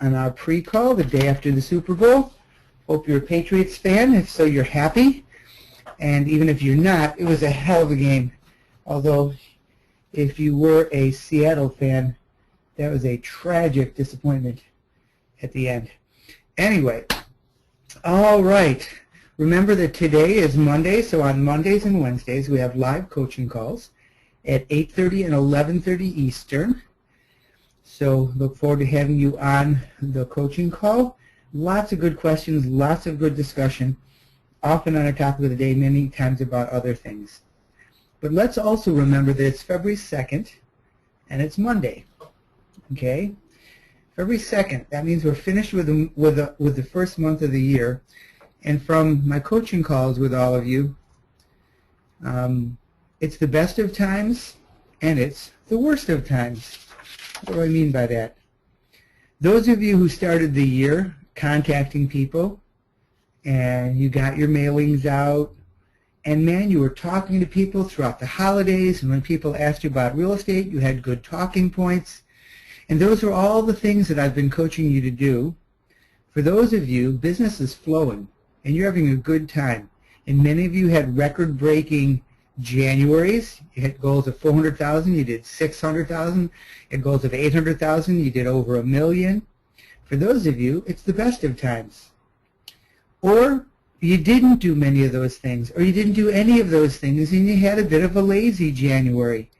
on our pre-call the day after the Super Bowl. Hope you're a Patriots fan. If so, you're happy. And even if you're not, it was a hell of a game. Although, if you were a Seattle fan, that was a tragic disappointment at the end. Anyway, all right. Remember that today is Monday, so on Mondays and Wednesdays we have live coaching calls at 8:30 and 11:30 Eastern. So look forward to having you on the coaching call. Lots of good questions, lots of good discussion, often on a topic of the day, many times about other things. But let's also remember that it's February 2nd and it's Monday. Okay? February 2nd, that means we're finished with the first month of the year. And from my coaching calls with all of you, it's the best of times and it's the worst of times. What do I mean by that? Those of you who started the year contacting people and you got your mailings out, and man, you were talking to people throughout the holidays, and when people asked you about real estate, you had good talking points. And those are all the things that I've been coaching you to do. For those of you, business is flowing, and you're having a good time. And many of you had record-breaking Januaries. You had goals of 400,000, you did 600,000. You had goals of 800,000, you did over $1 million. For those of you, it's the best of times. Or you didn't do many of those things, or you didn't do any of those things, and you had a bit of a lazy January,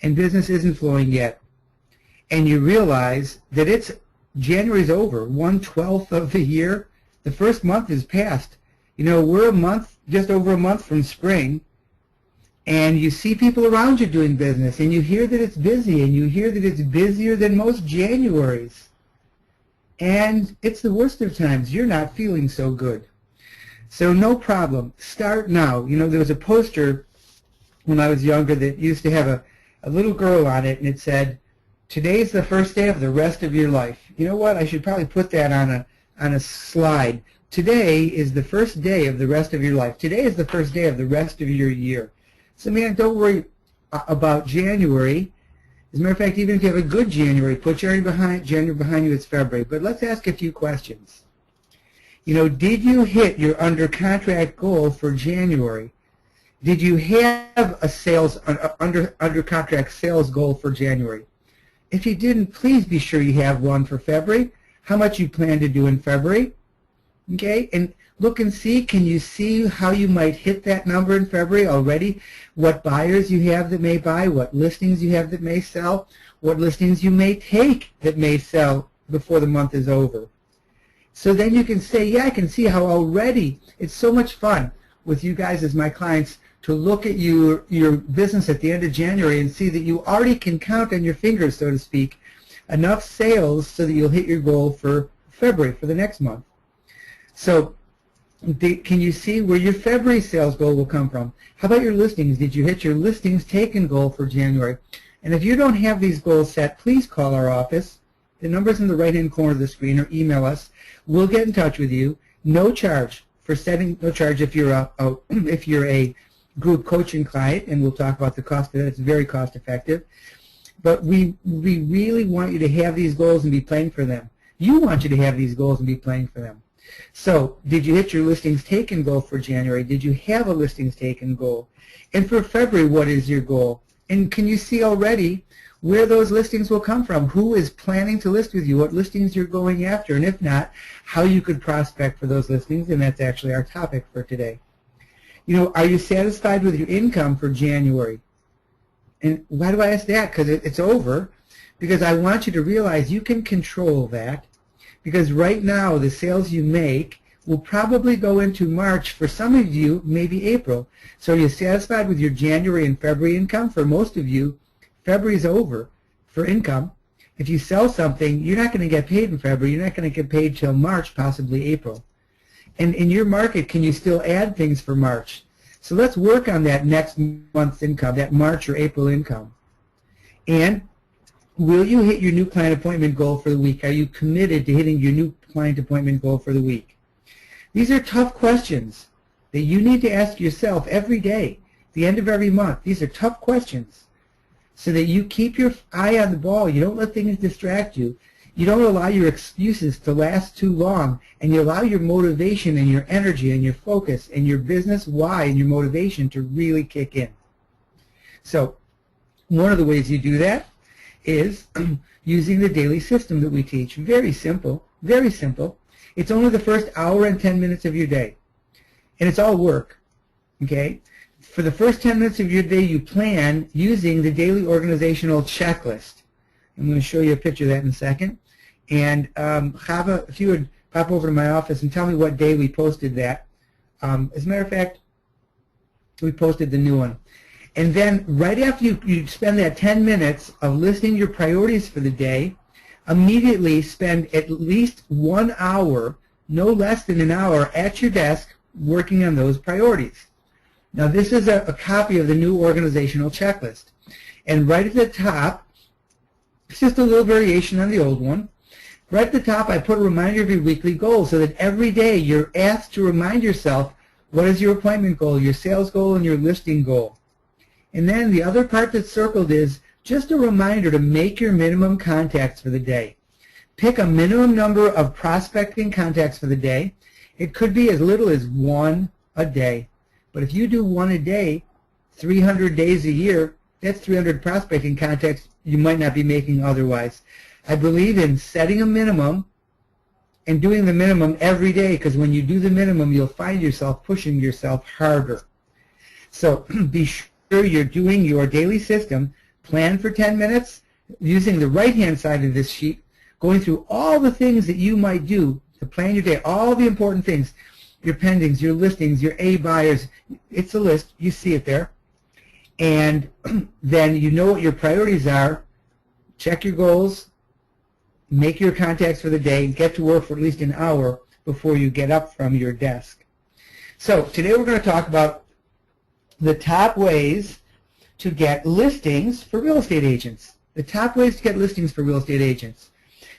and business isn't flowing yet. And you realize that January's over, 1/12 of the year. The first month is past. You know, we're just over a month from spring, and you see people around you doing business, and you hear that it's busy, and you hear that it's busier than most Januaries. And it's the worst of times. You're not feeling so good. So no problem. Start now. You know, there was a poster when I was younger that used to have a little girl on it, and it said, "Today's the first day of the rest of your life." You know what? I should probably put that on a slide. Today is the first day of the rest of your life. Today is the first day of the rest of your year. So, man, don't worry about January. As a matter of fact, even if you have a good January, put January behind you, it's February. But let's ask a few questions. You know, did you hit your under contract goal for January? Did you have a under contract sales goal for January? If you didn't, please be sure you have one for February. How much you plan to do in February? Okay, and look and see, can you see how you might hit that number in February already? What buyers you have that may buy, what listings you have that may sell, what listings you may take that may sell before the month is over. So then you can say, yeah, I can see how already it's so much fun with you guys as my clients to look at your business at the end of January and see that you already can count on your fingers, so to speak, enough sales so that you'll hit your goal for February, for the next month. So can you see where your February sales goal will come from? How about your listings? Did you hit your listings taken goal for January? And if you don't have these goals set, please call our office. The number's in the right-hand corner of the screen, or email us. We'll get in touch with you. No charge for setting. No charge if you're a group coaching client, and we'll talk about the cost of that. It's very cost effective. But we really want you to have these goals and be playing for them. You want you to have these goals and be playing for them. So, did you hit your listings taken goal for January? Did you have a listings taken goal? And for February, what is your goal? And can you see already where those listings will come from? Who is planning to list with you? What listings you're going after? And if not, how you could prospect for those listings? And that's actually our topic for today. You know, are you satisfied with your income for January? And why do I ask that? Because it's over. Because I want you to realize you can control that. Because right now, the sales you make will probably go into March. For some of you, maybe April. So are you satisfied with your January and February income? For most of you, February's over for income. If you sell something, you're not going to get paid in February. You're not going to get paid till March, possibly April. And in your market, can you still add things for March? So let's work on that next month's income, that March or April income. And will you hit your new client appointment goal for the week? Are you committed to hitting your new client appointment goal for the week? These are tough questions that you need to ask yourself every day, the end of every month. These are tough questions so that you keep your eye on the ball. You don't let things distract you. You don't allow your excuses to last too long, and you allow your motivation and your energy and your focus and your business why and your motivation to really kick in. So one of the ways you do that is using the daily system that we teach. Very simple, very simple. It's only the first hour and 10 minutes of your day, and it's all work, okay? For the first 10 minutes of your day, you plan using the daily organizational checklist. I'm going to show you a picture of that in a second. And Chava, if you would pop over to my office and tell me what day we posted that. As a matter of fact, we posted the new one. And then right after you spend that 10 minutes of listing your priorities for the day, immediately spend at least 1 hour, no less than an hour, at your desk working on those priorities. Now this is a copy of the new organizational checklist. And right at the top, it's just a little variation on the old one. Right at the top, I put a reminder of your weekly goals so that every day you're asked to remind yourself what is your appointment goal, your sales goal, and your listing goal. And then the other part that's circled is just a reminder to make your minimum contacts for the day. Pick a minimum number of prospecting contacts for the day. It could be as little as 1 a day. But if you do 1 a day, 300 days a year, that's 300 prospecting contacts you might not be making otherwise. I believe in setting a minimum and doing the minimum every day, because when you do the minimum, you'll find yourself pushing yourself harder. So be sure you're doing your daily system. Plan for 10 minutes using the right-hand side of this sheet, going through all the things that you might do to plan your day, all the important things, your pendings, your listings, your A buyers. It's a list. You see it there. And then you know what your priorities are. Check your goals. Make your contacts for the day. Get to work for at least an hour before you get up from your desk. So today we're going to talk about the top ways to get listings for real estate agents. The top ways to get listings for real estate agents.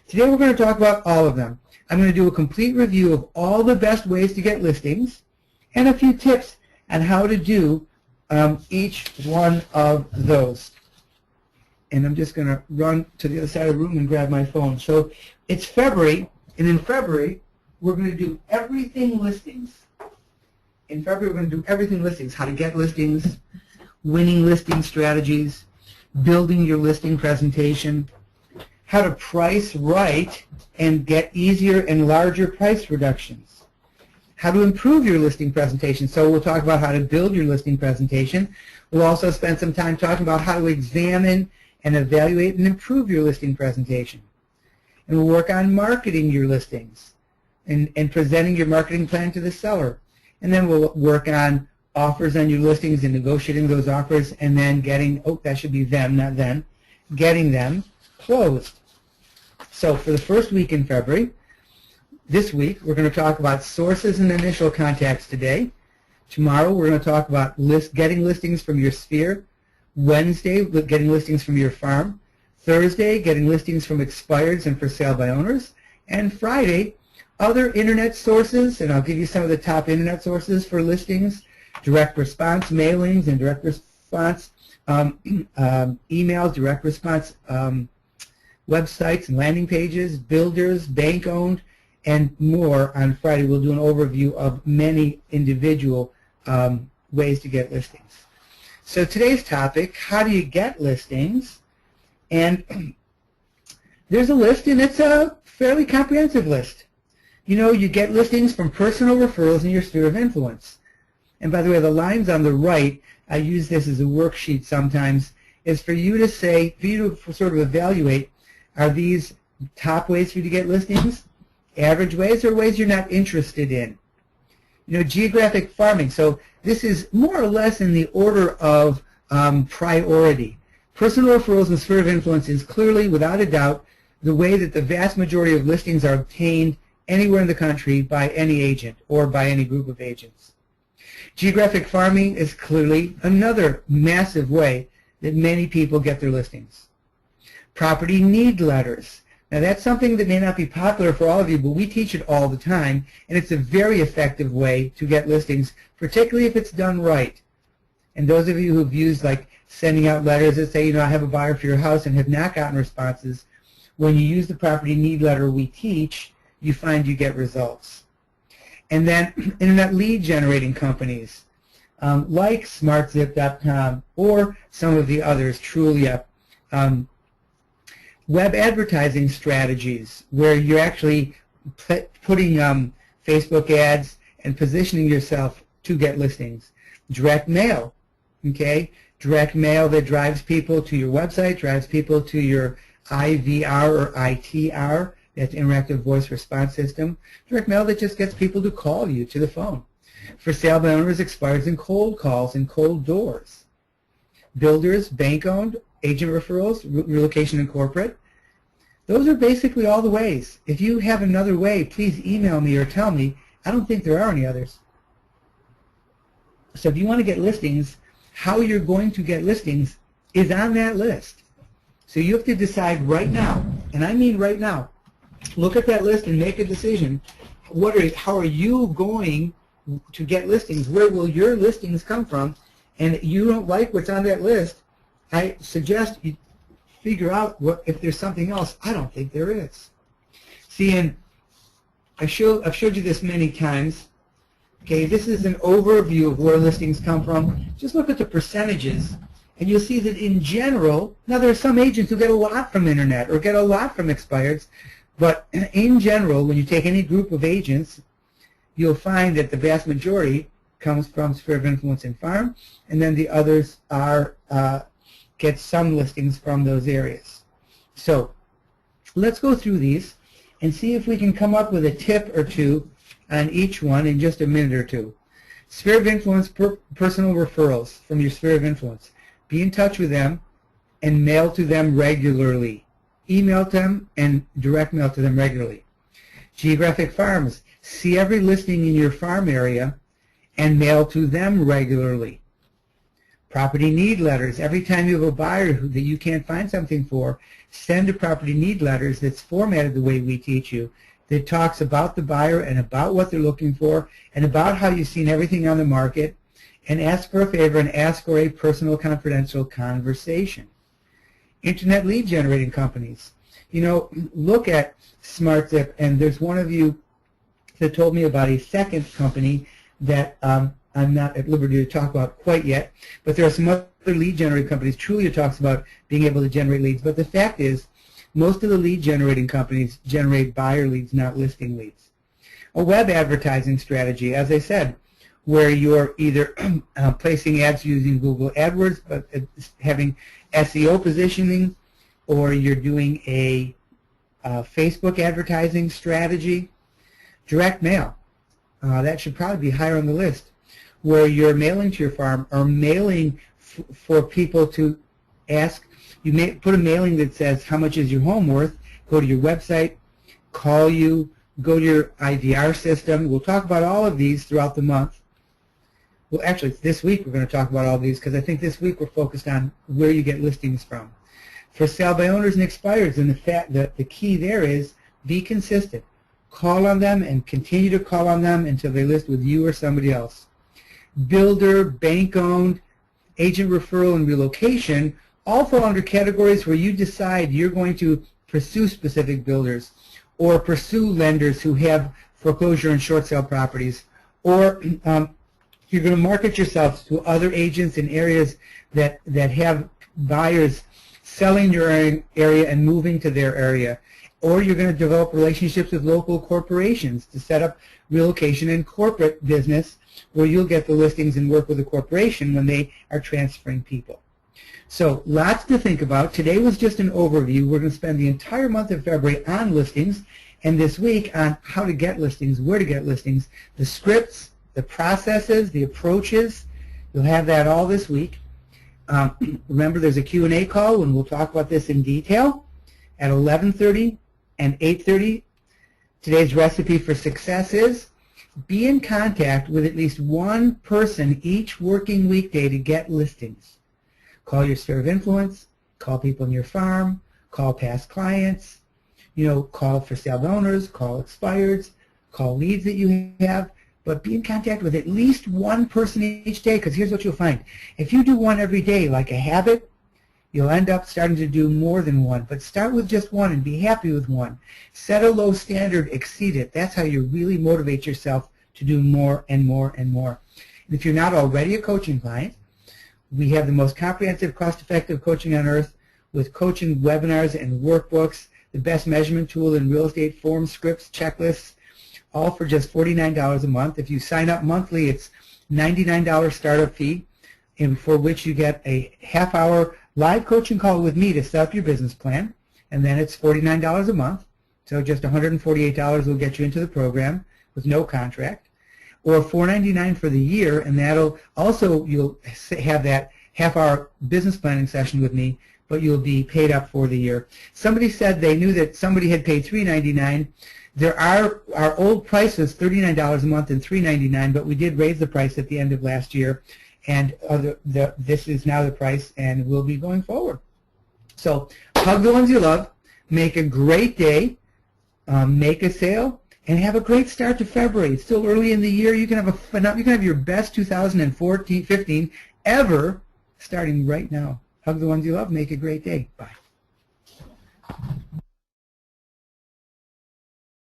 Today we're going to talk about all of them. I'm going to do a complete review of all the best ways to get listings and a few tips on how to do each one of those. And I'm just going to run to the other side of the room and grab my phone. So it's February, and in February we're going to do everything listings. In February we're going to do everything listings, how to get listings, winning listing strategies, building your listing presentation, how to price right and get easier and larger price reductions, how to improve your listing presentation. So we'll talk about how to build your listing presentation. We'll also spend some time talking about how to examine and evaluate and improve your listing presentation. And we'll work on marketing your listings and presenting your marketing plan to the seller. And then we'll work on offers on your listings and negotiating those offers and then getting, oh, that should be them, not them, getting them closed. So for the first week in February, this week, we're going to talk about sources and initial contacts today. Tomorrow, we're going to talk about getting listings from your sphere. Wednesday, getting listings from your farm. Thursday, getting listings from expireds and for sale by owners. And Friday, other internet sources, and I'll give you some of the top internet sources for listings, direct response mailings and direct response emails, direct response websites and landing pages, builders, bank-owned, and more. On Friday, we'll do an overview of many individual ways to get listings. So today's topic, how do you get listings? And there's a list, and it's a fairly comprehensive list. You know, you get listings from personal referrals in your sphere of influence. And by the way, the lines on the right, I use this as a worksheet sometimes, is for you to say, for you to sort of evaluate, are these top ways for you to get listings, average ways, or ways you're not interested in? You know, geographic farming. So this is more or less in the order of priority. Personal referrals and sphere of influence is clearly, without a doubt, the way that the vast majority of listings are obtained anywhere in the country by any agent or by any group of agents. Geographic farming is clearly another massive way that many people get their listings. Property need letters. Now that's something that may not be popular for all of you, but we teach it all the time, and it's a very effective way to get listings, particularly if it's done right. And those of you who've used like sending out letters that say, you know, I have a buyer for your house and have not gotten responses, when you use the property need letter we teach, you find you get results. And then internet lead generating companies like smartzip.com or some of the others, Trulia. Web advertising strategies where you're actually putting Facebook ads and positioning yourself to get listings. Direct mail, okay? Direct mail that drives people to your website, drives people to your IVR or ITR, that's interactive voice response system. Direct mail that just gets people to call you to the phone. For sale by owners, expires in cold calls and cold doors. Builders, bank-owned, agent referrals, relocation and corporate. Those are basically all the ways. If you have another way, please email me or tell me. I don't think there are any others. So if you want to get listings, how you're going to get listings is on that list. So you have to decide right now, and I mean right now, look at that list and make a decision. How are you going to get listings? Where will your listings come from? And you don't like what's on that list, I suggest you figure out if there's something else. I don't think there is. See, and I've showed you this many times. Okay, this is an overview of where listings come from. Just look at the percentages, and you'll see that in general, now there are some agents who get a lot from internet or get a lot from expireds, but in general, when you take any group of agents, you'll find that the vast majority comes from sphere of influence and farm, and then the others are get some listings from those areas. So let's go through these and see if we can come up with a tip or two on each one in just a minute or two. Sphere of influence, personal referrals from your sphere of influence. Be in touch with them and mail to them regularly. Email them and direct mail to them regularly. Geographic farms. See every listing in your farm area and mail to them regularly. Property need letters. Every time you have a buyer that you can't find something for, send a property need letters that's formatted the way we teach you, that talks about the buyer and about what they're looking for and about how you've seen everything on the market, and ask for a favor and ask for a personal confidential conversation. Internet lead generating companies. You know, look at SmartZip, and there's one of you that told me about a second company that I'm not at liberty to talk about quite yet, but there are some other lead generating companies. Trulia talks about being able to generate leads, but the fact is most of the lead generating companies generate buyer leads, not listing leads. A web advertising strategy, as I said, where you're either placing ads using Google AdWords, but having SEO positioning, or you're doing a Facebook advertising strategy. Direct mail, that should probably be higher on the list, where you're mailing to your farm or mailing for people to ask. You may put a mailing that says, how much is your home worth? Go to your website, call you, go to your IVR system. We'll talk about all of these throughout the month. Well, actually, this week we're going to talk about all these because I think this week we're focused on where you get listings from. For sale by owners and expireds, and the key there is be consistent. Call on them and continue to call on them until they list with you or somebody else. Builder, bank-owned, agent referral, and relocation all fall under categories where you decide you're going to pursue specific builders or pursue lenders who have foreclosure and short sale properties, or you're going to market yourself to other agents in areas that have buyers selling your area and moving to their area, or you're going to develop relationships with local corporations to set up relocation and corporate business where you'll get the listings and work with the corporation when they are transferring people. So lots to think about. Today was just an overview. We're going to spend the entire month of February on listings, and this week on how to get listings, where to get listings, the scripts, the processes, the approaches. You'll have that all this week. Remember, there's a Q&A call when we'll talk about this in detail at 11:30 and 8:30. Today's recipe for success is be in contact with at least one person each working weekday to get listings. Call your sphere of influence, call people in your farm, call past clients, call for sale owners, call expireds, call leads that you have, but be in contact with at least one person each day, because here's what you'll find. If you do one every day like a habit, You'll end up starting to do more than one, but start with just one and be happy with one. Set a low standard, exceed it. That's how you really motivate yourself to do more and more and more. And if you're not already a coaching client, we have the most comprehensive, cost-effective coaching on earth with coaching webinars and workbooks, the best measurement tool in real estate, forms, scripts, checklists, all for just $49 a month. If you sign up monthly, it's $99 startup fee, and for which you get a half-hour live coaching call with me to set up your business plan, and then it's $49 a month. So just $148 will get you into the program with no contract, or $499 for the year, and that'll also, you'll have that half-hour business planning session with me, but you'll be paid up for the year. Somebody said they knew that somebody had paid $399. There are our old price was $39 a month and $399, but we did raise the price at the end of last year, and this is now the price, and will be going forward. So hug the ones you love, make a great day, make a sale, and have a great start to February. It's still early in the year. You can have your best 2014-15 ever starting right now. Hug the ones you love. Make a great day. Bye.